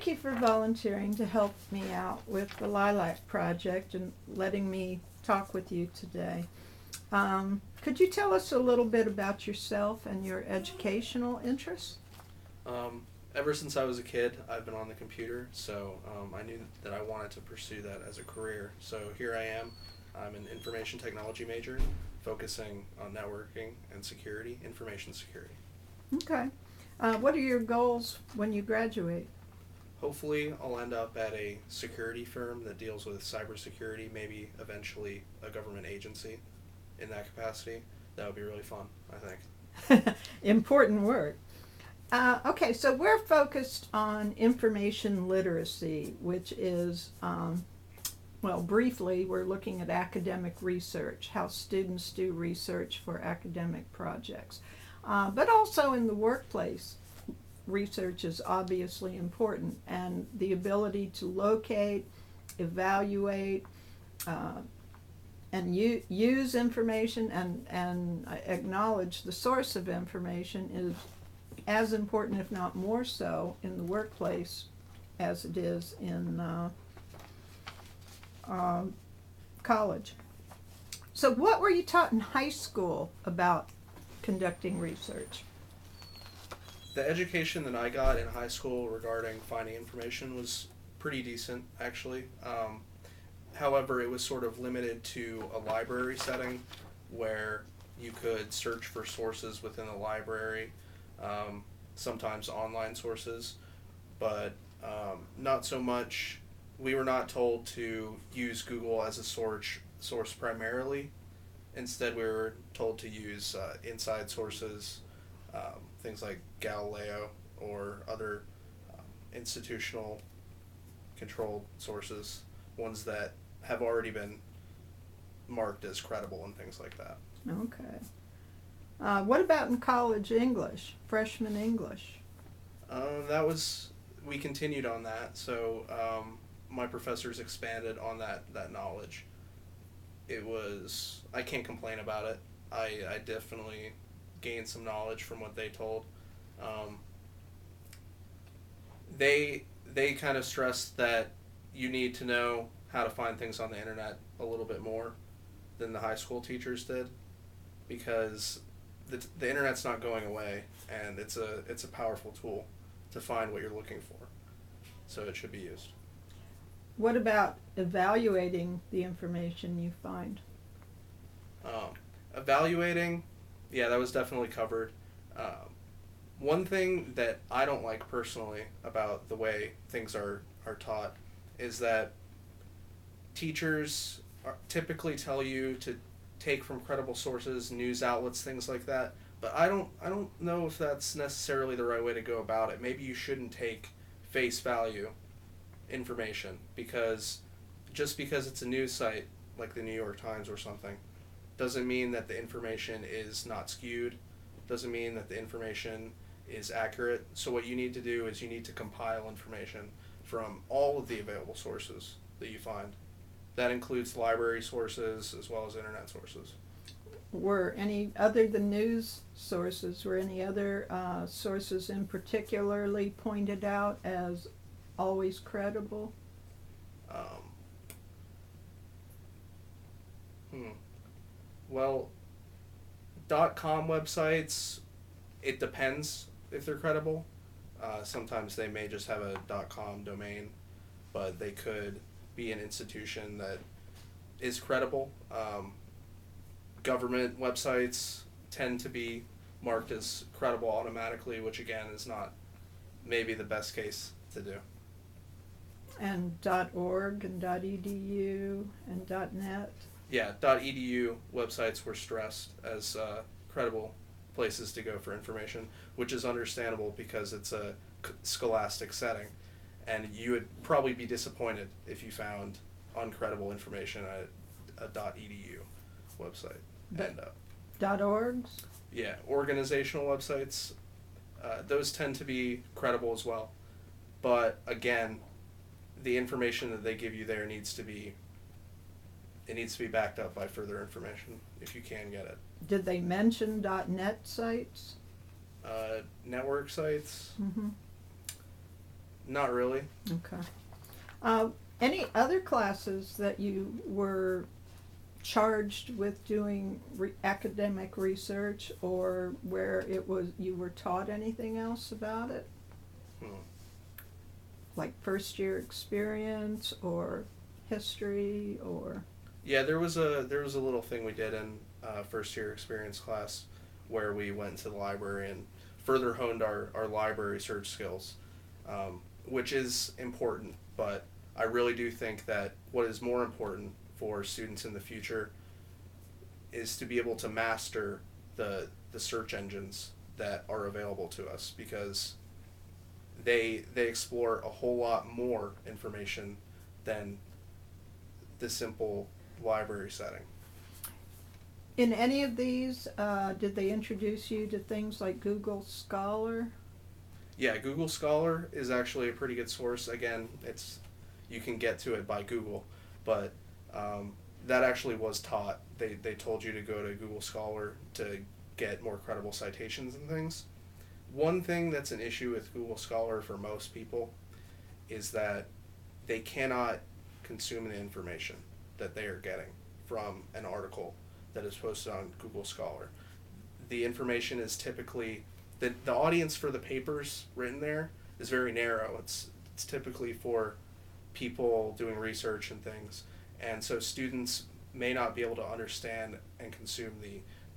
thank you for volunteering to help me out with the LILAC project and letting me talk with you today. Could you tell us a little bit about yourself and your educational interests? Ever since I was a kid, I've been on the computer, so I knew that I wanted to pursue that as a career. So here I am. I'm an information technology major, focusing on networking and security, information security. Okay. What are your goals when you graduate? Hopefully, I'll end up at a security firm that deals with cybersecurity, maybe eventually a government agency in that capacity. That would be really fun, I think. Important work. Okay, so we're focused on information literacy, which is, well, briefly, we're looking at academic research, how students do research for academic projects. But also in the workplace, research is obviously important, and the ability to locate, evaluate, and use information and acknowledge the source of information is as important, if not more so, in the workplace as it is in college. So what were you taught in high school about conducting research? The education that I got in high school regarding finding information was pretty decent, actually. However, it was sort of limited to a library setting where you could search for sources within the library, sometimes online sources, but not so much. We were not told to use Google as a source primarily. Instead, we were told to use inside sources, things like Galileo or other institutional controlled sources, ones that have already been marked as credible and things like that. Okay. What about in college English, freshman English? We continued on that, so my professors expanded on that knowledge. I can't complain about it. I definitely gained some knowledge from what they told. They kind of stressed that you need to know how to find things on the internet a little bit more than the high school teachers did, because the internet's not going away, and it's a powerful tool to find what you're looking for, so it should be used. What about evaluating the information you find? Evaluating, yeah, that was definitely covered. One thing that I don't like personally about the way things are taught is that teachers typically tell you to take from credible sources, news outlets, things like that. But I don't know if that's necessarily the right way to go about it. Maybe you shouldn't take face value information, because just because it's a news site like the New York Times or something doesn't mean that the information is not skewed, doesn't mean that the information is accurate. So what you need to do is you need to compile information from all of the available sources that you find. That includes library sources as well as internet sources. Were any, other than news sources, were any other sources in particularly pointed out as always credible? Well, .com websites, it depends if they're credible. Sometimes they may just have a .com domain, but they could be an institution that is credible. Government websites tend to be marked as credible automatically, which again is not maybe the best case to do. And .org and .edu and .net? Yeah, .edu websites were stressed as credible places to go for information, which is understandable because it's a scholastic setting, and you would probably be disappointed if you found uncredible information at a .edu website. And .orgs? Yeah, organizational websites, those tend to be credible as well. But again, the information that they give you there needs to be backed up by further information if you can get it. Did they mention .net sites? Network sites? Mm-hmm. Not really. Okay. Any other classes that you were charged with doing academic research, or where it was you were taught anything else about it? Hmm. Like first year experience or history or? Yeah, there was a little thing we did in first year experience class where we went to the library and further honed our library search skills, which is important. But I really do think that what is more important for students in the future is to be able to master the search engines that are available to us, because they explore a whole lot more information than the simple library setting. In any of these, did they introduce you to things like Google Scholar? Yeah, Google Scholar is actually a pretty good source. Again, it's you can get to it by Google, but that actually was taught. They told you to go to Google Scholar to get more credible citations and things. One thing that's an issue with Google Scholar for most people is that they cannot consume the information that they are getting from an article that is posted on Google Scholar. The information is typically the audience for the papers written there is very narrow. It's typically for people doing research and things, and so students may not be able to understand and consume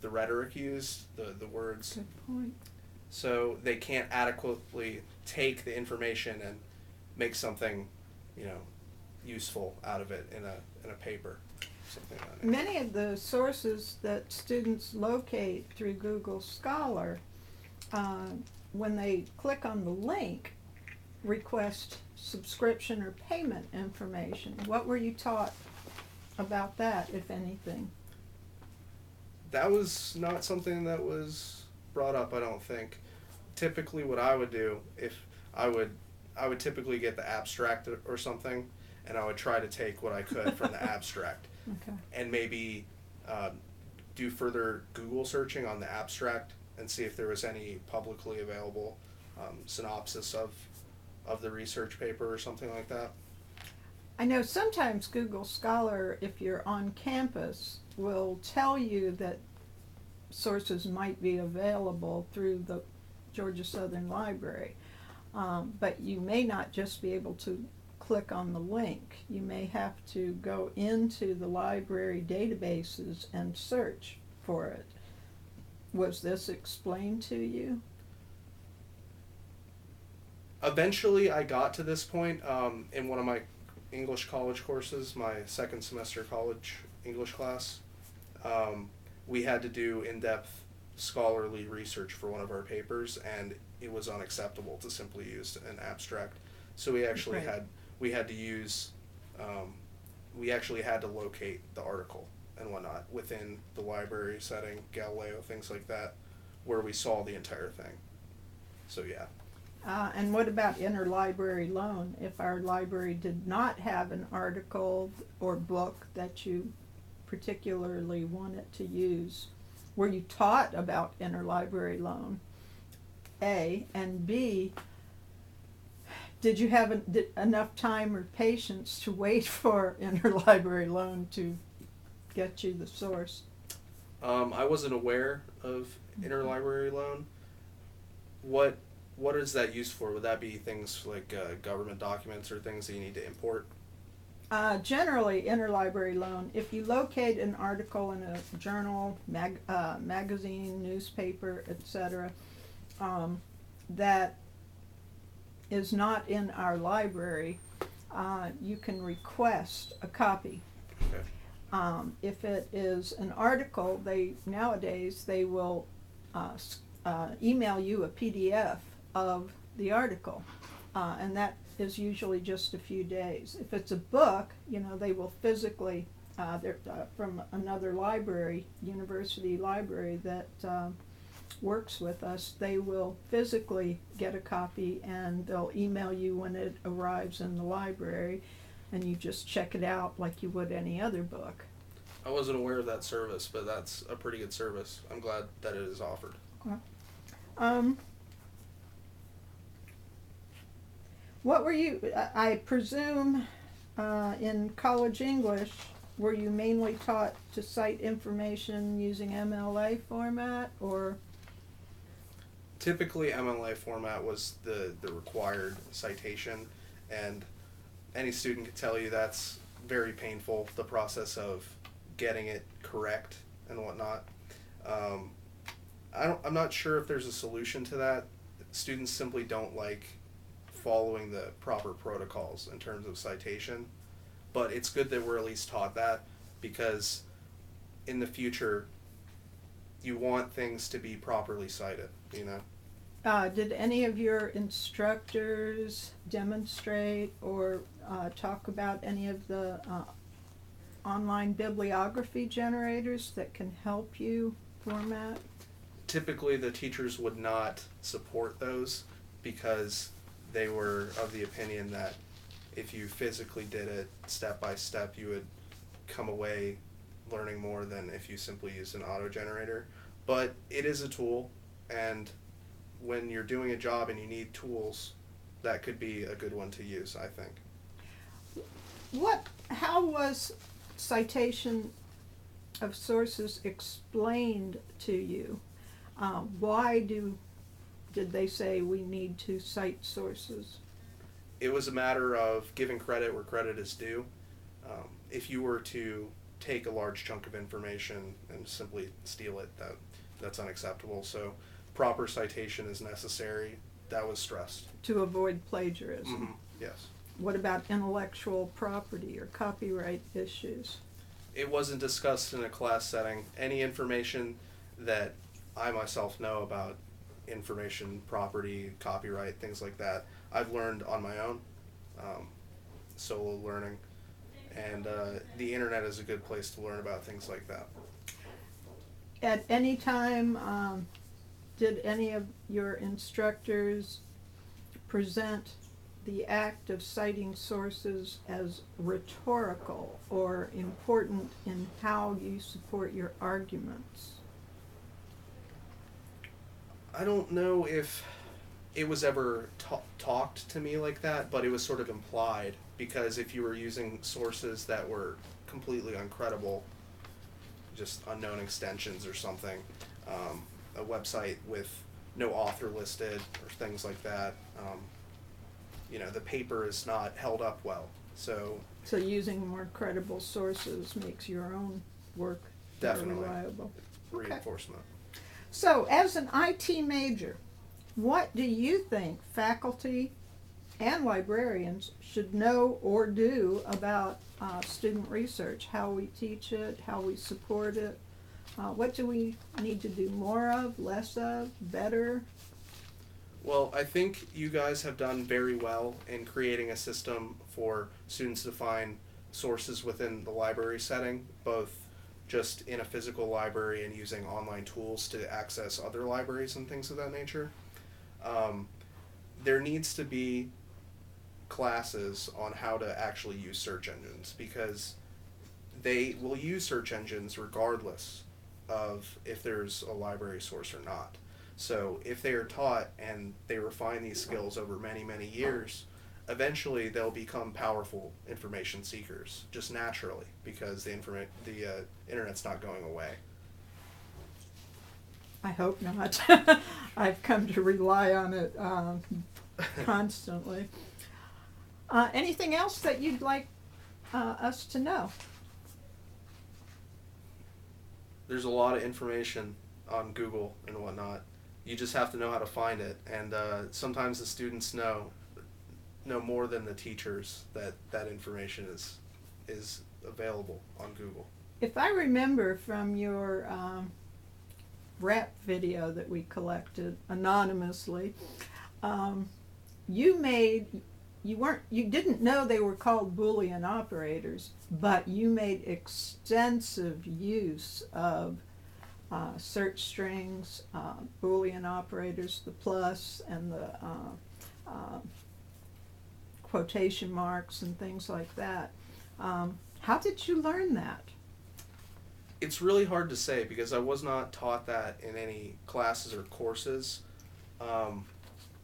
the rhetoric used, the words. Good point. So they can't adequately take the information and make something, useful out of it in a paper. Something like that. Many of the sources that students locate through Google Scholar, when they click on the link, request subscription or payment information. What were you taught about that, if anything? That was not something that was brought up, I don't think. Typically what I would do, if I would typically get the abstract or something, and I would try to take what I could from the abstract. Okay. And maybe do further Google searching on the abstract and see if there was any publicly available synopsis of the research paper or something like that. I know sometimes Google Scholar, if you're on campus, will tell you that sources might be available through the Georgia Southern Library, but you may not just be able to click on the link. You may have to go into the library databases and search for it. Was this explained to you? Eventually I got to this point in one of my English college courses, my second semester college English class. We had to do in-depth scholarly research for one of our papers, and it was unacceptable to simply use an abstract. So we actually Right. we had to use, we actually had to locate the article and whatnot within the library setting, Galileo, things like that, where we saw the entire thing. So yeah. And what about interlibrary loan? If our library did not have an article or book that you particularly wanted to use, were you taught about interlibrary loan? A, and B, did you have enough time or patience to wait for interlibrary loan to get you the source? I wasn't aware of interlibrary loan. What is that used for? Would that be things like government documents or things that you need to import? Generally, interlibrary loan, if you locate an article in a journal, magazine, newspaper, etc., that is not in our library, you can request a copy. Okay. If it is an article, nowadays they will email you a PDF of the article, and that is usually just a few days. If it's a book, they will physically, they're from another library, university library that works with us, they will physically get a copy and they'll email you when it arrives in the library, and you just check it out like you would any other book. I wasn't aware of that service, but that's a pretty good service. I'm glad that it is offered. What were you, I presume, in college English, were you mainly taught to cite information using MLA format, or? Typically, MLA format was the required citation, and any student could tell you that's very painful, the process of getting it correct and whatnot. I'm not sure if there's a solution to that. Students simply don't like following the proper protocols in terms of citation, but it's good that we're at least taught that, because in the future you want things to be properly cited, you know. Did any of your instructors demonstrate or talk about any of the online bibliography generators that can help you format? Typically the teachers would not support those, because they were of the opinion that if you physically did it step by step, you would come away learning more than if you simply used an auto generator. But it is a tool, and when you're doing a job and you need tools, that could be a good one to use, I think. How was citation of sources explained to you? Why did they say we need to cite sources? It was a matter of giving credit where credit is due. If you were to take a large chunk of information and simply steal it, that's unacceptable. So proper citation is necessary. That was stressed. To avoid plagiarism? Mm-hmm. Yes. What about intellectual property or copyright issues? It wasn't discussed in a class setting. Any information that I myself know about information, property, copyright, things like that, I've learned on my own, solo learning, and the internet is a good place to learn about things like that. At any time, did any of your instructors present the act of citing sources as rhetorical or important in how you support your arguments? I don't know if it was ever talked to me like that, but it was sort of implied, because if you were using sources that were completely uncredible, just unknown extensions or something, a website with no author listed or things like that, the paper is not held up well. So using more credible sources makes your own work definitely more reliable. reinforcement. Okay. So, as an IT major, what do you think faculty and librarians should know or do about student research? How we teach it, how we support it? What do we need to do more of, less of, better? Well, I think you guys have done very well in creating a system for students to find sources within the library setting, both just in a physical library and using online tools to access other libraries and things of that nature. There needs to be classes on how to actually use search engines, because they will use search engines regardless of if there's a library source or not. So if they are taught and they refine these skills over many, many years, eventually they'll become powerful information seekers, just naturally, because the internet's not going away. I hope not. I've come to rely on it constantly. Anything else that you'd like us to know? There's a lot of information on Google and whatnot. You just have to know how to find it, and sometimes the students know more than the teachers that information is available on Google. If I remember from your rap video that we collected anonymously, you didn't know they were called Boolean operators, but you made extensive use of search strings, Boolean operators, the plus and the quotation marks and things like that. How did you learn that? It's really hard to say, because I was not taught that in any classes or courses.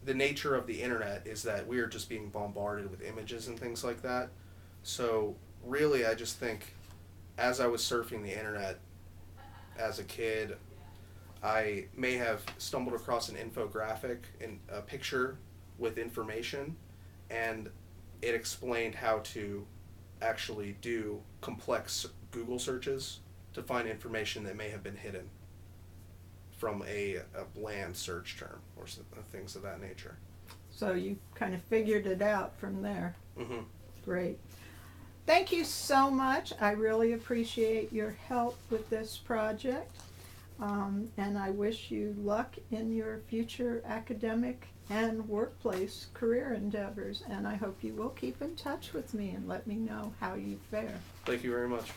the nature of the internet is that we are just being bombarded with images and things like that. So really, I just think as I was surfing the internet as a kid, I may have stumbled across an infographic and a picture with information, and it explained how to actually do complex Google searches to find information that may have been hidden from a bland search term or things of that nature. So you kind of figured it out from there. Mm-hmm. Great. Thank you so much. I really appreciate your help with this project. And I wish you luck in your future academic and workplace career endeavors. And I hope you will keep in touch with me and let me know how you fare. Thank you very much.